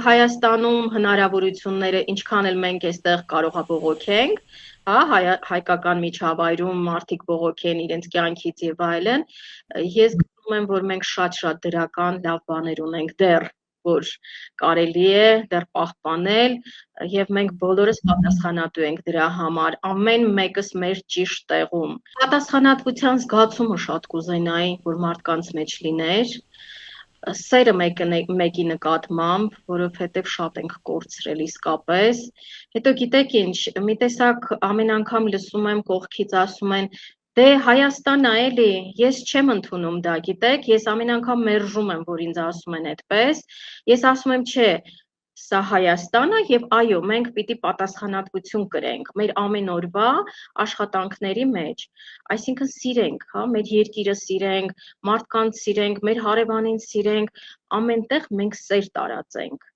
Հայաստանում հնարավորությունները ինչքան էլ մենք այստեղ կարողա բողոքենք, հա, հայկական միջավայրում մարդիկ բողոքեն իրենց կյանքից եւ այլն, ես գտնում եմ, որ մենք շատ դրական լավ բաներ ունենք դեռ, որ կարելի է դեռ պահպանել եւ մենք բոլորս պատասխանատու ենք դրա համար, ամեն մեկս մեր ճիշտ տեղում։ Պատասխանատվության զգացումը շատ կուզենայի, որ մարդկանց մեջ լիներ, սերը մեկի նկատմամբ, որովհետև շատ ենք կորցրել իսկապես։ Հետո գիտեք ինչ, մի տեսակ ամեն անգամ լսում եմ կողքից ասում են, դե Հայաստանն է էլի, ես չեմ ընդունում դա, գիտեք, ես ամեն անգամ մերժում եմ, որ ինձ ասում են այդպես, ես ասում եմ, չէ, սա Հայաստանը եւ այո, մենք պիտի պատասխանատվություն կրենք մեր ամեն օրվա աշխատանքների մեջ, այսինքն սիրենք, հա, մեր երկիրը սիրենք, մարդկանց սիրենք, մեր հարևանին սիրենք, ամենտեղ մենք սեր տարածենք։